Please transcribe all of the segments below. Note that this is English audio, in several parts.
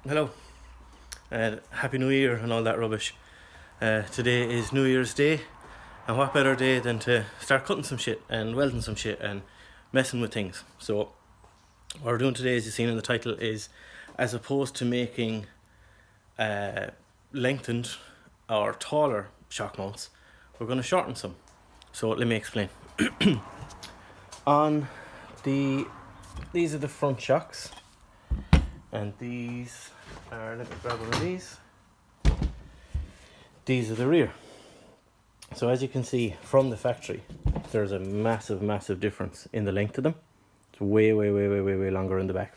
Hello, and Happy New Year and all that rubbish. Today is New Year's Day, and what better day than to start cutting some shit and welding some shit and messing with things. So what we're doing today, as you've seen in the title, is as opposed to making lengthened or taller shock mounts, we're going to shorten some. So let me explain. These are the front shocks, and these are, let me grab one of these. These are the rear. So as you can see from the factory, there's a massive difference in the length of them. It's way longer in the back.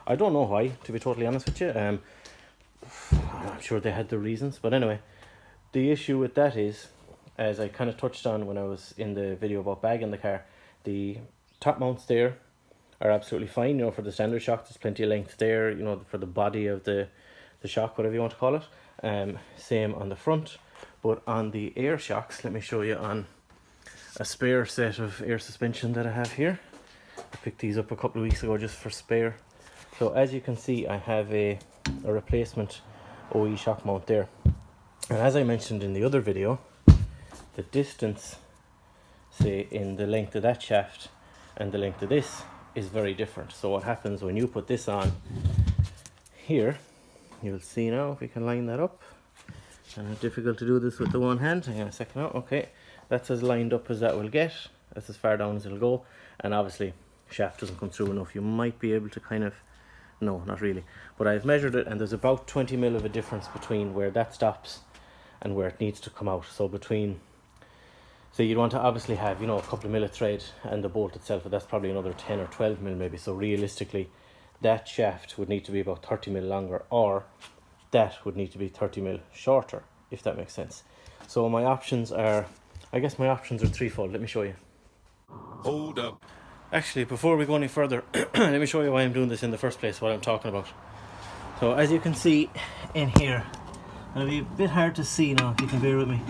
I don't know why, to be totally honest with you. I'm sure they had their reasons, but anyway, the issue with that is, as I kind of touched on when I was in the video about bagging the car, the top mounts there are absolutely fine. You know, for the standard shock, there's plenty of length there. You know, for the body of the shock, whatever you want to call it. Same on the front, but on the air shocks, let me show you on a spare set of air suspension that I have here. I picked these up a couple of weeks ago just for spare. So as you can see, I have a replacement OE shock mount there, and as I mentioned in the other video, the distance, say, in the length of that shaft and the length of this is very different. So what happens when you put this on here, you'll see now, if we can line that up. Difficult to do this with the one hand. Hang on a second now. Okay, that's as lined up as that will get. That's as far down as it'll go. And obviously, shaft doesn't come through enough. You might be able to kind of, no, not really. But I've measured it, and there's about 20 mil of a difference between where that stops and where it needs to come out. So between, so you'd want to obviously have, you know, a couple of mil of thread and the bolt itself, but that's probably another 10 or 12 mil maybe. So realistically, that shaft would need to be about 30 mil longer, or that would need to be 30 mil shorter, if that makes sense. So my options are, I guess my options are threefold. Let me show you. Hold up. Actually, before we go any further, let me show you why I'm doing this in the first place, what I'm talking about. So as you can see in here, it'll be a bit hard to see now, if you can bear with me.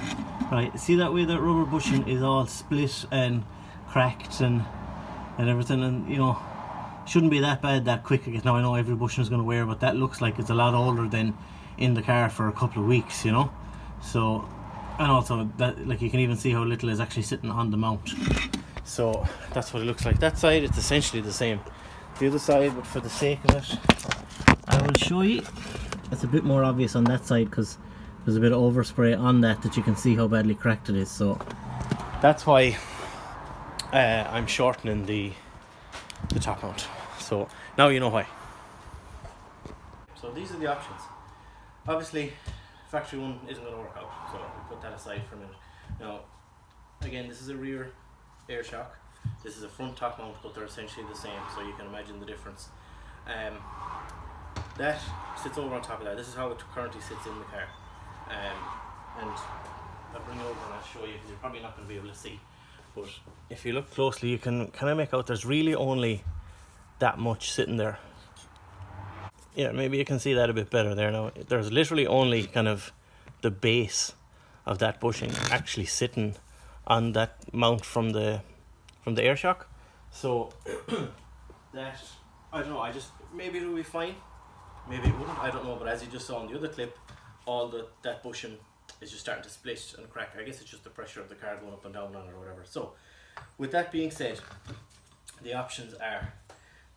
Right, see that way that rubber bushing is all split and cracked and everything, and you know, shouldn't be that bad that quick. Now I know every bushing is going to wear, but that looks like it's a lot older than in the car for a couple of weeks, you know. So, and also that, like, you can even see how little is actually sitting on the mount. So that's what it looks like. That side, it's essentially the same. The other side, but for the sake of it, I will show you. It's a bit more obvious on that side because there's a bit of overspray on that you can see how badly cracked it is. So that's why I'm shortening the top mount. So now you know why. So these are the options. Obviously, factory one isn't going to work out, so we'll put that aside for a minute. Now, again, this is a rear air shock. This is a front top mount, but they're essentially the same, so you can imagine the difference. That sits over on top of that. This is how it currently sits in the car. And I'll bring it over and I'll show you, because you're probably not going to be able to see. But if you look closely, you can kind of make out there's really only that much sitting there. Yeah, maybe you can see that a bit better there now. There's literally only kind of the base of that bushing actually sitting on that mount from the air shock. So that, I don't know, maybe it'll be fine, maybe it wouldn't, I don't know. But as you just saw in the other clip, all that bushing is just starting to split and crack. I guess it's just the pressure of the car going up and down on it or whatever. So with that being said, the options are,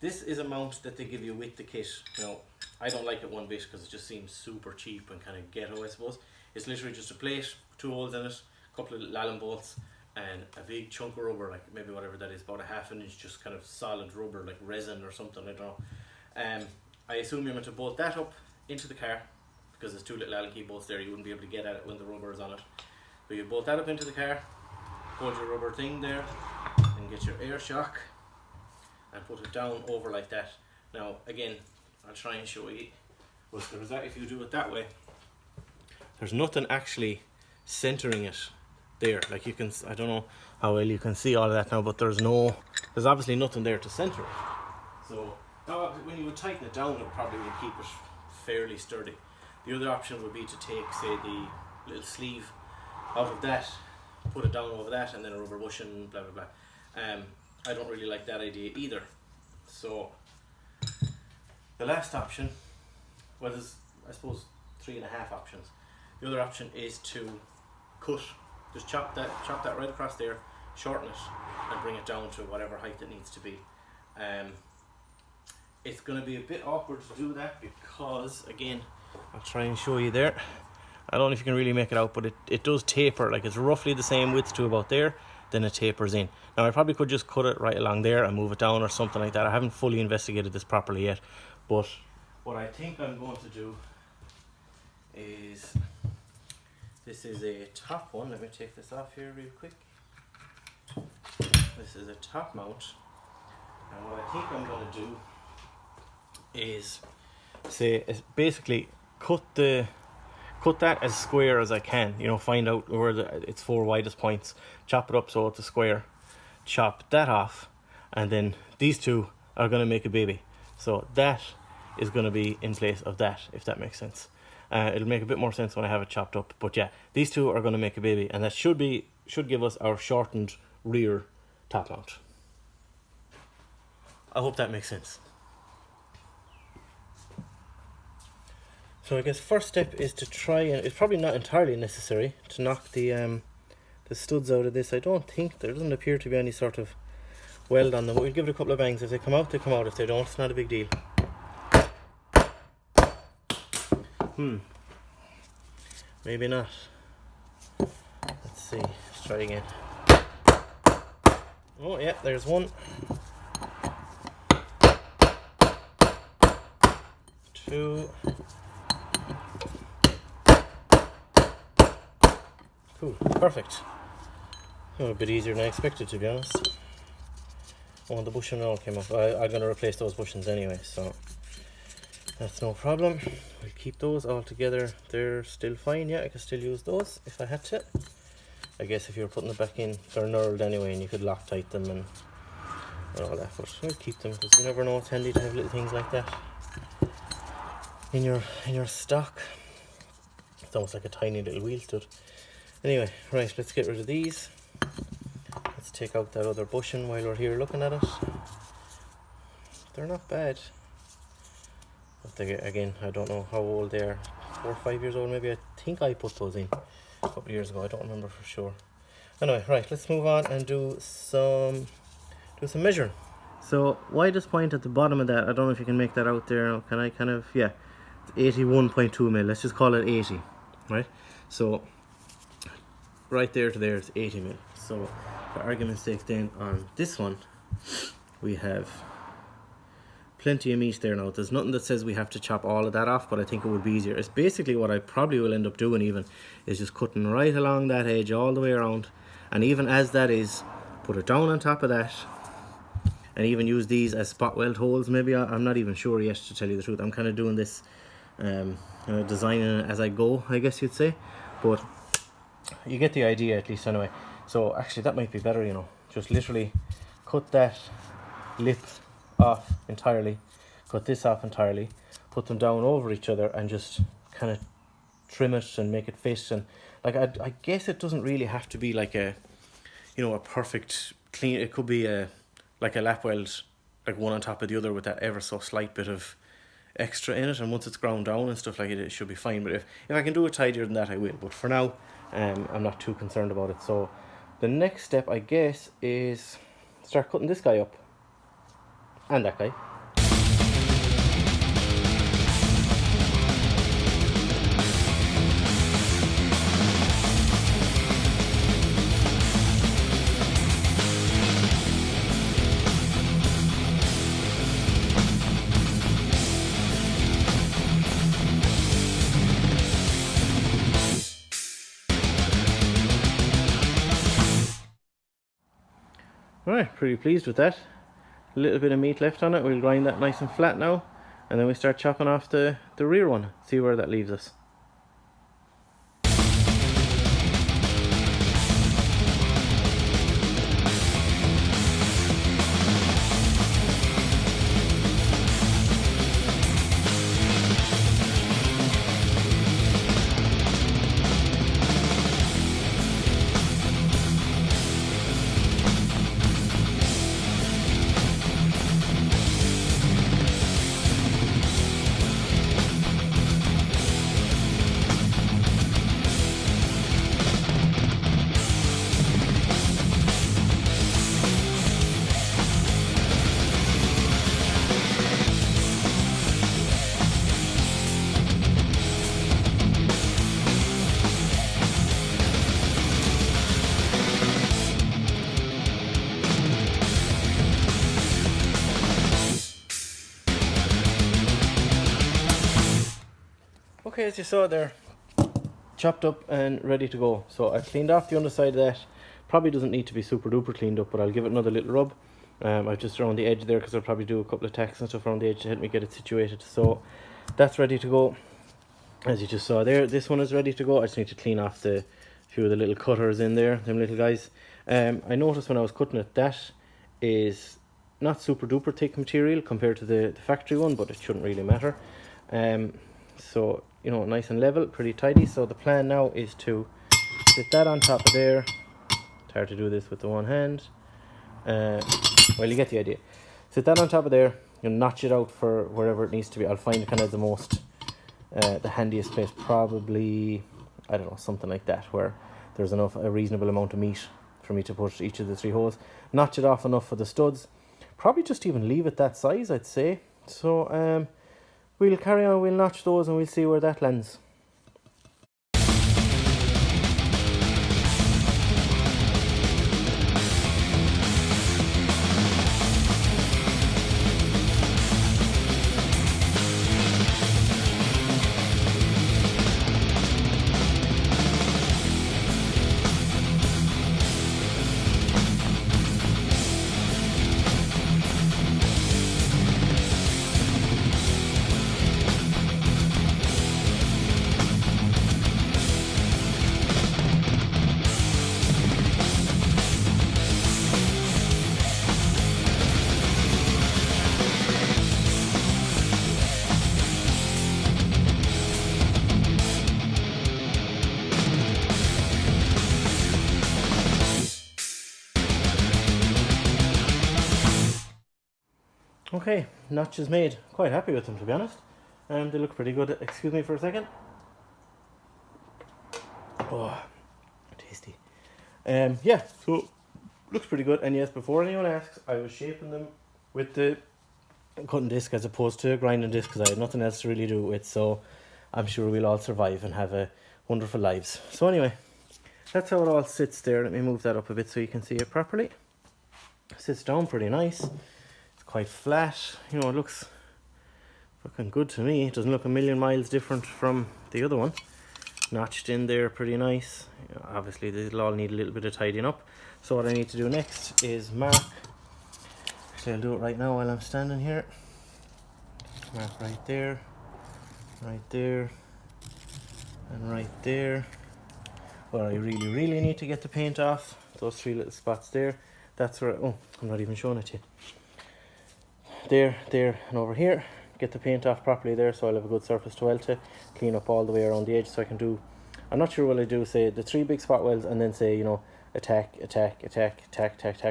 this is a mount that they give you with the kit. Now, I don't like it one bit because it just seems super cheap and kind of ghetto, I suppose. It's literally just a plate, 2 holes in it, a couple of Allen bolts, and a big chunk of rubber, like maybe whatever that is, about a ½ inch, just kind of solid rubber, like resin or something, I don't know. I assume you're meant to bolt that up into the car, because there's 2 little Allen key bolts there. You wouldn't be able to get at it when the rubber is on it. So you bolt that up into the car, hold your rubber thing there, and get your air shock, and put it down over like that. Now again, I'll try and show you, but if you do it that way, there's nothing actually centering it there. Like, you can, I don't know how well you can see all of that now, but there's obviously nothing there to center it. So now when you would tighten it down, it probably would keep it fairly sturdy. The other option would be to take, say, the little sleeve out of that, put it down over that, and then a rubber bushing, blah blah blah. I don't really like that idea either. So the last option well, there's, I suppose, 3.5 options. The other option is to cut, just chop that right across there, shorten it, and bring it down to whatever height it needs to be. It's going to be a bit awkward to do that because, again, I'll try and show you there. I don't know if you can really make it out, but it does taper. Like, it's roughly the same width to about there, then it tapers in. Now, I probably could just cut it right along there and move it down or something like that. I haven't fully investigated this properly yet, but what I think I'm going to do is, this is a top one. Let me take this off here real quick. This is a top mount, and what I think I'm going to do is basically cut that as square as I can, you know, find out where its 4 widest points, chop it up so it's a square, chop that off, and then these two are going to make a baby. So that is going to be in place of that, if that makes sense. It'll make a bit more sense when I have it chopped up, but yeah, these two are going to make a baby, and that should give us our shortened rear top mount. I hope that makes sense. So I guess first step is to try, and it's probably not entirely necessary to knock the studs out of this. I don't think, there doesn't appear to be any sort of weld on them, but we'll give it a couple of bangs. If they come out, they come out. If they don't, it's not a big deal. Maybe not. Let's see, let's try again. Oh yeah, there's one. 2. Cool, perfect. A bit easier than I expected, to be honest. Oh, the bushing all came off. I'm going to replace those bushings anyway, so that's no problem. We'll keep those all together. They're still fine. Yeah, I can still use those if I had to. I guess if you were putting it back in, they're knurled anyway, and you could Loctite them and all that. But we'll keep them because you never know. It's handy to have little things like that in your stock. It's almost like a tiny little wheel stud. Anyway, right, let's get rid of these. Let's take out that other bushing while we're here looking at it. They're not bad. But they, again, I don't know how old they are. 4 or 5 years old maybe. I think I put those in a couple of years ago. I don't remember for sure. Anyway, right, let's move on and do some measuring. So widest point at the bottom of that, I don't know if you can make that out there. Can I kind of, yeah, it's 81.2 mil. Let's just call it 80, right? So right there to there is 80 mil. So for argument's sake then on this one, we have plenty of meat there now. There's nothing that says we have to chop all of that off, but I think it would be easier. It's basically what I probably will end up doing even, is just cutting right along that edge all the way around. And even as that is, put it down on top of that, and even use these as spot weld holes. Maybe I'm not even sure yet, to tell you the truth. I'm kind of doing this, designing it as I go, I guess you'd say. But you get the idea at least anyway. So actually that might be better, you know. Just literally cut that lip off entirely, cut this off entirely, put them down over each other and just kind of trim it and make it fit. And like I guess it doesn't really have to be like a, you know, a perfect clean. It could be like a lap weld, like one on top of the other with that ever so slight bit of extra in it, and once it's ground down and stuff like it, it should be fine. But if I can do it tidier than that, I will. But for now, I'm not too concerned about it. So the next step, I guess, is start cutting this guy up and that guy. Alright, pretty pleased with that. A little bit of meat left on it. We'll grind that nice and flat now, and then we start chopping off the rear one. See where that leaves us. Okay, as you saw there, chopped up and ready to go. So I cleaned off the underside of that. Probably doesn't need to be super duper cleaned up, but I'll give it another little rub. I've just around the edge there because I'll probably do a couple of tacks and stuff around the edge to help me get it situated. So that's ready to go. As you just saw there, this one is ready to go. I just need to clean off the few of the little cutters in there, them little guys. I noticed when I was cutting it, that is not super duper thick material compared to the factory one, but it shouldn't really matter. So, you know, nice and level, pretty tidy. So the plan now is to sit that on top of there. It's hard to do this with the one hand. Well, you get the idea. Sit that on top of there. You'll notch it out for wherever it needs to be. I'll find kind of the most, the handiest place, probably, I don't know, something like that, where there's a reasonable amount of meat for me to put each of the 3 holes. Notch it off enough for the studs. Probably just even leave it that size, I'd say. So we'll carry on, we'll notch those and we'll see where that lands. Okay, notches made. Quite happy with them, to be honest. They look pretty good. Excuse me for a second. Oh, tasty. Yeah, so looks pretty good. And yes, before anyone asks, I was shaping them with the cutting disc as opposed to a grinding disc because I had nothing else to really do with. So I'm sure we'll all survive and have wonderful lives. So anyway, that's how it all sits there. Let me move that up a bit so you can see it properly. It sits down pretty nice. Quite flat, you know, it looks looking good to me. It doesn't look a million miles different from the other one. Notched in there pretty nice. You know, obviously they'll all need a little bit of tidying up. So what I need to do next is mark. Actually, I'll do it right now while I'm standing here. Mark right there, and right there. Where I really need to get the paint off. Those 3 little spots there. That's where, oh, I'm not even showing it to you. There, and over here. Get the paint off properly there so I'll have a good surface to weld to. Clean up all the way around the edge so I can do, I'm not sure what I do, say the 3 big spot welds and then say, you know, attack,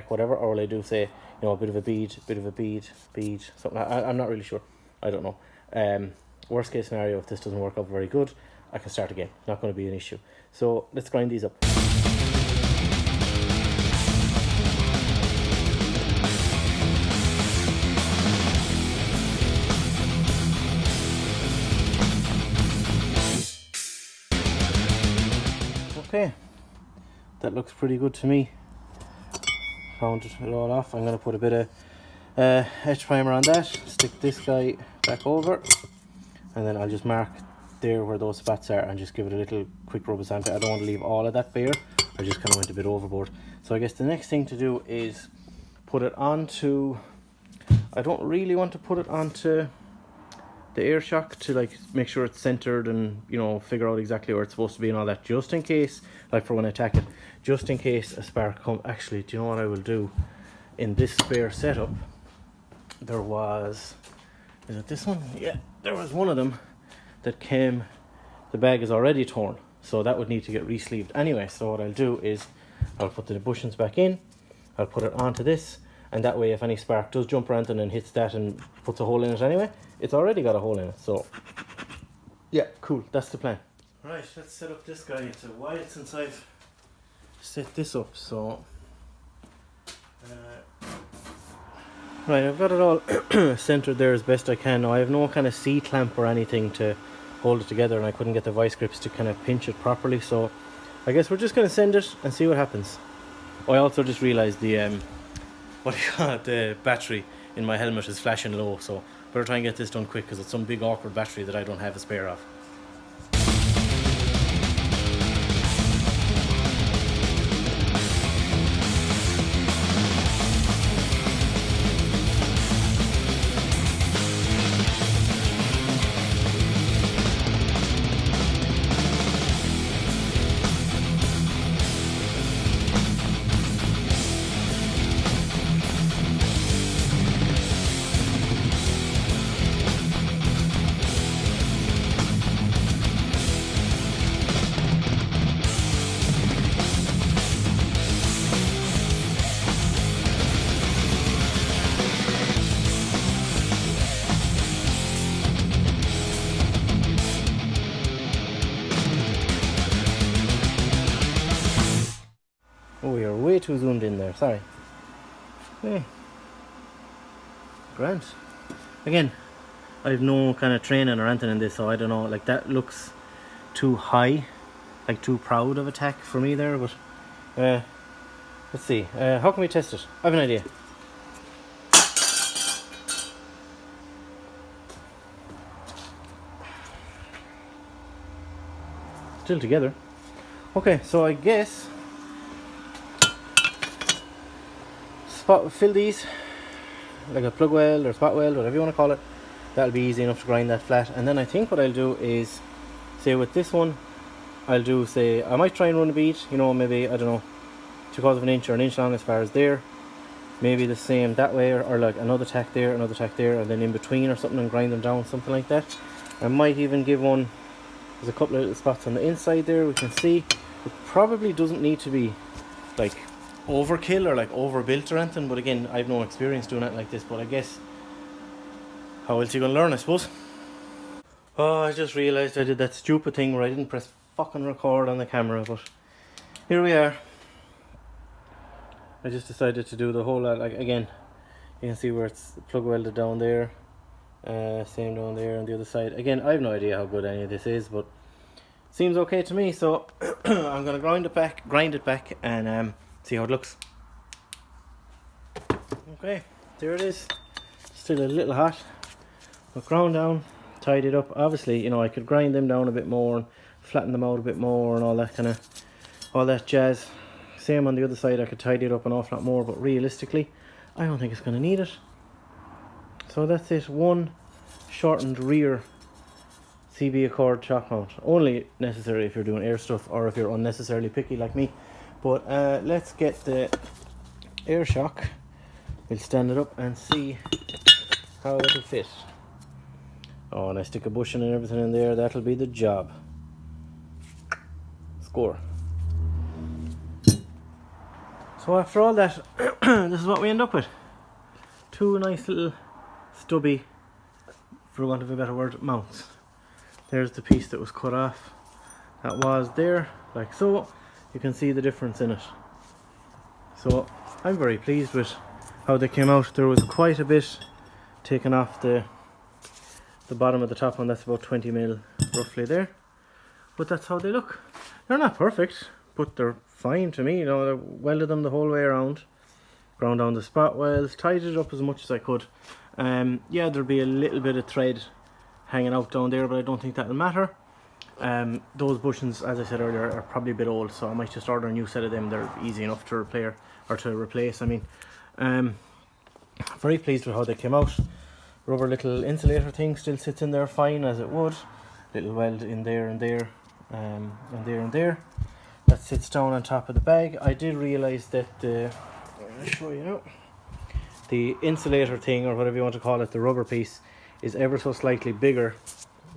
whatever, or will I do, say, you know, a bit of a bead, something. I'm not really sure. I don't know. Worst case scenario, if this doesn't work out very good, I can start again. Not going to be an issue. So let's grind these up. Okay, that looks pretty good to me. Rounded it all off. I'm going to put a bit of edge primer on that, stick this guy back over, and then I'll just mark there where those spots are and just give it a little quick rub of sandpaper. I don't want to leave all of that bare. I just kind of went a bit overboard. So I guess the next thing to do is put it onto, I don't really want to put it onto the air shock to like make sure it's centered and, you know, figure out exactly where it's supposed to be and all that, just in case, like for when I attack it, just in case a spark comes. Actually, do you know what I will do? In this spare setup, there was, is it this one? Yeah, there was one of them that came, the bag is already torn, so that would need to get re-sleeved anyway. So what I'll do is I'll put the bushings back in, I'll put it onto this, and that way if any spark does jump around and then hits that and puts a hole in it anyway, it's already got a hole in it. So yeah, cool, that's the plan. Right, let's set up this guy. It's a while since I've set this up, so right, I've got it all centered there as best I can. Now I have no kind of C-clamp or anything to hold it together, and I couldn't get the vice grips to kind of pinch it properly, so I guess we're just going to send it and see what happens. I also just realised the the battery in my helmet is flashing low, so better try and get this done quick because it's some big awkward battery that I don't have a spare of. way too zoomed in there, sorry. Okay. Grand. Again, I have no kind of training or anything in this, so I don't know, like that looks too high, like too proud of attack for me there, but let's see. How can we test it? I have an idea. Still together. Okay, so I guess fill these like a plug weld or spot weld, whatever you want to call it. That'll be easy enough to grind that flat. And then I think what I'll do is, say with this one, I'll do, say, I might try and run a bead, you know, maybe, I don't know, 2/4 of an inch or an inch long as far as there. Maybe the same that way, or like another tack there, and then in between or something, and grind them down, something like that. I might even give one, there's a couple of little spots on the inside there we can see. It probably doesn't need to be like overkill or like overbuilt or anything, but again, I have no experience doing it like this, but I guess how else you gonna learn, I suppose. Oh, I just realised I did that stupid thing where I didn't press fucking record on the camera, but here we are. I just decided to do the whole lot, like again, you can see where it's plug welded down there, same down there on the other side. Again, I have no idea how good any of this is, but seems okay to me, so I'm gonna grind it back and see how it looks. Okay, there it is. Still a little hot, but ground down, tied it up. Obviously, you know, I could grind them down a bit more and flatten them out a bit more and all that jazz. Same on the other side, I could tidy it up an awful lot more, but realistically, I don't think it's going to need it. So that's it, one shortened rear CB Accord shock mount. Only necessary if you're doing air stuff or if you're unnecessarily picky like me. But let's get the air shock. We'll stand it up and see how it'll fit. Oh, and I stick a bushing and everything in there, that'll be the job. Score. So after all that, this is what we end up with. Two nice little stubby, for want of a better word, mounts. There's the piece that was cut off. That was there, like so. You can see the difference in it. So I'm very pleased with how they came out. There was quite a bit taken off the bottom of the top one. That's about 20 mil roughly there. But that's how they look. They're not perfect, but they're fine to me. You know, I welded them the whole way around, ground down the spot welds, tied it up as much as I could. Yeah, there'll be a little bit of thread hanging out down there, but I don't think that'll matter. Those bushings, as I said earlier, are probably a bit old, so I might just order a new set of them. They're easy enough to replace. I mean, very pleased with how they came out. Rubber little insulator thing still sits in there fine as it would. Little weld in there and there, and there and there. That sits down on top of the bag. I did realise that I'll show you now. The insulator thing, or whatever you want to call it, the rubber piece, is ever so slightly bigger.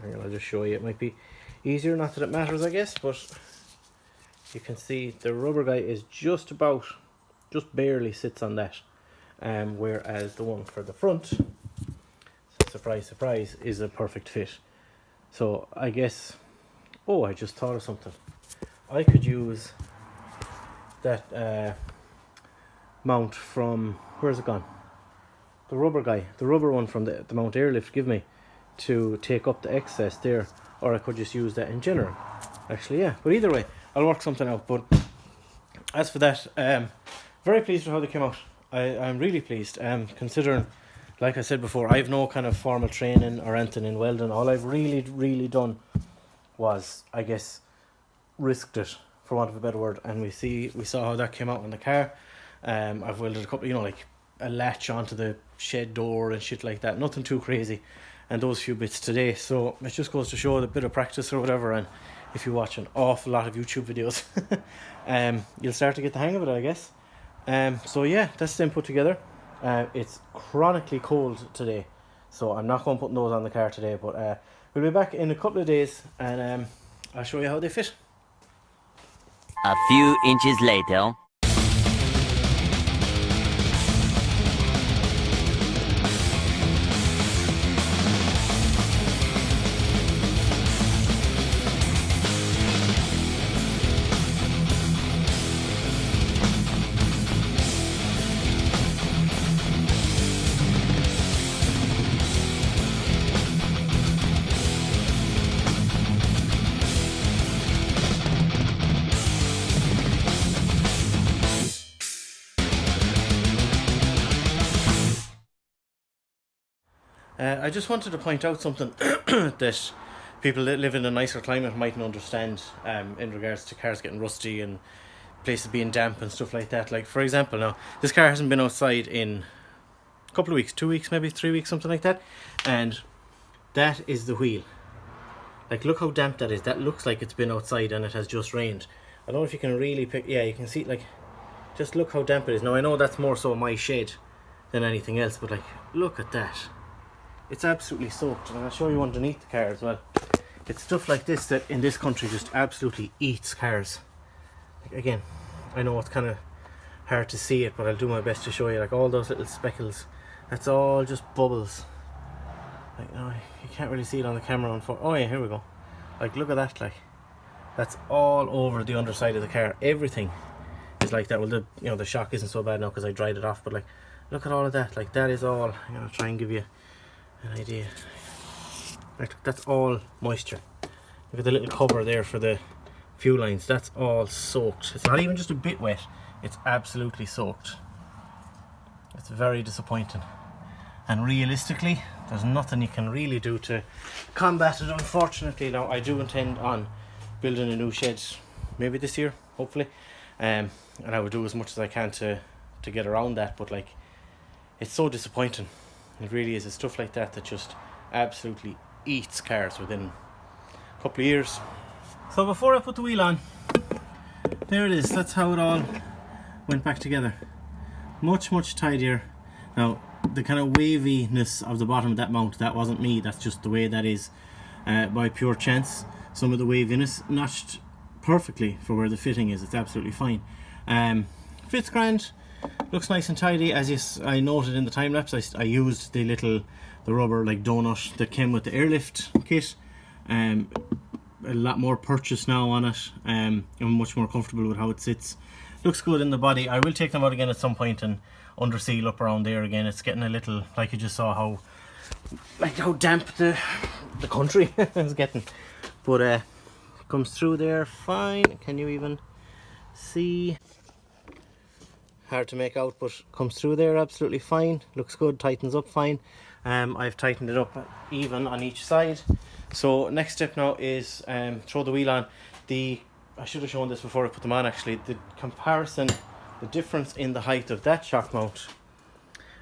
Here, I'll just show you. It might be easier, not that it matters, I guess, but you can see the rubber guy is just barely sits on that, whereas the one for the front, surprise surprise, is a perfect fit. So I guess, oh, I just thought of something. I could use that mount from, where's it gone? The rubber guy, the rubber one from the mount Airlift give me, to take up the excess there, or I could just use that in general. Actually, yeah, but either way, I'll work something out. But as for that, very pleased with how they came out. I'm really pleased, considering, like I said before, I have no kind of formal training or anything in welding. All I've really done was, I guess, risked it, for want of a better word, and we saw how that came out in the car. I've welded a couple, you know, like a latch onto the shed door and shit like that, nothing too crazy, and those few bits today. So it just goes to show the bit of practice or whatever, and if you watch an awful lot of YouTube videos, you'll start to get the hang of it, I guess. So yeah, that's them put together. It's chronically cold today, so I'm not going to put those on the car today, but we'll be back in a couple of days, and I'll show you how they fit. A few inches later. I just wanted to point out something that people that live in a nicer climate mightn't understand in regards to cars getting rusty and places being damp and stuff like that. Like, for example, now, this car hasn't been outside in a couple of weeks, 2 weeks, maybe 3 weeks, something like that. And that is the wheel. Like, look how damp that is. That looks like it's been outside and it has just rained. I don't know if you can really pick... Yeah, you can see, like, just look how damp it is. Now, I know that's more so my shed than anything else, but, like, look at that. It's absolutely soaked. And I'll show you underneath the car as well. It's stuff like this that in this country just absolutely eats cars. Like, again, I know it's kind of hard to see it, but I'll do my best to show you. Like, all those little speckles, that's all just bubbles. Like, no, you can't really see it on the camera. Oh yeah, here we go. Like, look at that. Like, that's all over the underside of the car. Everything is like that. Well, the shock isn't so bad now because I dried it off, but like, look at all of that. Like, that is all. I'm gonna try and give you an idea. Like, that's all moisture. Look at the little cover there for the fuel lines. That's all soaked. It's not even just a bit wet. It's absolutely soaked. It's very disappointing. And realistically, there's nothing you can really do to combat it, unfortunately. Now, I do intend on building a new shed, maybe this year, hopefully. And I will do as much as I can to get around that. But, like, it's so disappointing. It really is. It's stuff like that that just absolutely eats cars within a couple of years. So before I put the wheel on, there it is. That's how it all went back together. Much, much tidier. Now, the kind of waviness of the bottom of that mount, that wasn't me, that's just the way that is by pure chance. Some of the waviness notched perfectly for where the fitting is. It's absolutely fine. Fits grand, looks nice and tidy. As I noted in the time lapse, I used the rubber like donut that came with the Airlift kit. A lot more purchase now on it. I'm much more comfortable with how it sits. Looks good in the body. I will take them out again at some point and under seal up around there again. It's getting a little, like you just saw how damp the country is getting. But it comes through there fine. Can you even see? Hard to make out, but comes through there absolutely fine. Looks good, tightens up fine. I've tightened it up even on each side. So next step now is throw the wheel on. I should have shown this before I put them on actually. The comparison, the difference in the height of that shock mount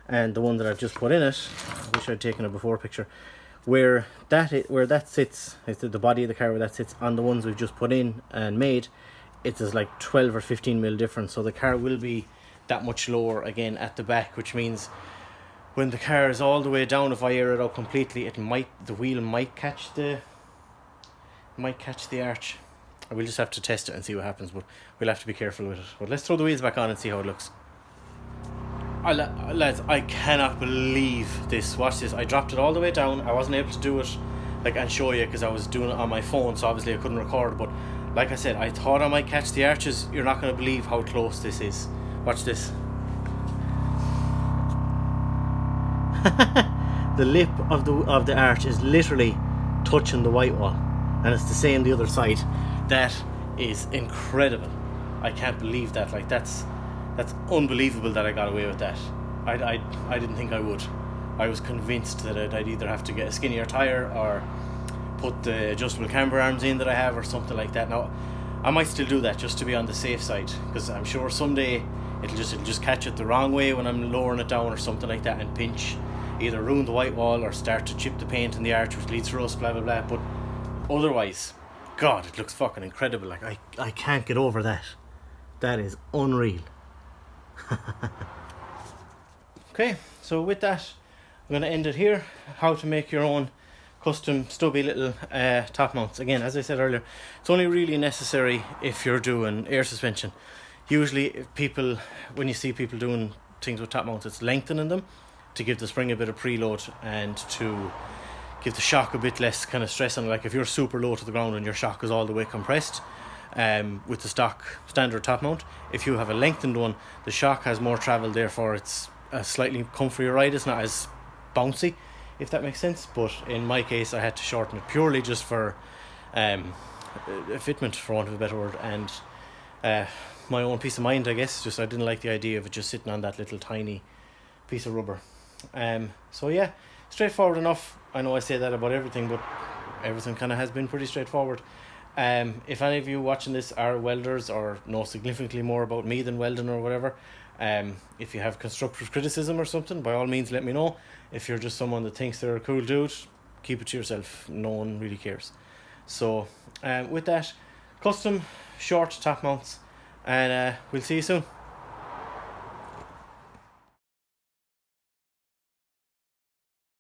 and the one that I've just put in it. I wish I'd taken a before picture. Where that sits, it's the body of the car where that sits on the ones we've just put in and made, it's like 12 or 15 mil difference. So the car will be that much lower again at the back, which means when the car is all the way down, if I air it out completely, the wheel might catch the arch. We'll just have to test it and see what happens, but we'll have to be careful with it. But let's throw the wheels back on and see how it looks. Lads, I cannot believe this. Watch this. I dropped it all the way down. I wasn't able to do it and show you because I was doing it on my phone, so obviously I couldn't record. But like I said, I thought I might catch the arches. You're not going to believe how close this is. Watch this. The lip of the arch is literally touching the white wall, and it's the same the other side. That is incredible. I can't believe that. Like, that's unbelievable that I got away with that. I didn't think I would. I was convinced that I'd either have to get a skinnier tire or put the adjustable camber arms in that I have or something like that. Now, I might still do that just to be on the safe side, because I'm sure someday it'll just catch it the wrong way when I'm lowering it down or something like that and pinch, either ruin the white wall or start to chip the paint in the arch, which leads to rust, blah blah blah. But otherwise, God, it looks fucking incredible. Like, I can't get over that. That is unreal. Okay, so with that, I'm going to end it here. How to make your own custom stubby little top mounts. Again, as I said earlier, it's only really necessary if you're doing air suspension. Usually when you see people doing things with top mounts, it's lengthening them to give the spring a bit of preload and to give the shock a bit less kind of stress on it. Like if you're super low to the ground and your shock is all the way compressed, with the stock standard top mount, if you have a lengthened one, the shock has more travel, therefore it's a slightly comfier ride. It's not as bouncy, if that makes sense. But in my case, I had to shorten it purely just for fitment, for want of a better word, and my own peace of mind, I guess. Just I didn't like the idea of it just sitting on that little tiny piece of rubber. So yeah, straightforward enough. I know I say that about everything, but everything kind of has been pretty straightforward. If any of you watching this are welders or know significantly more about me than welding or whatever, if you have constructive criticism or something, by all means let me know. If you're just someone that thinks they're a cool dude, keep it to yourself. No one really cares. So with that, custom short top mounts, and we'll see you soon.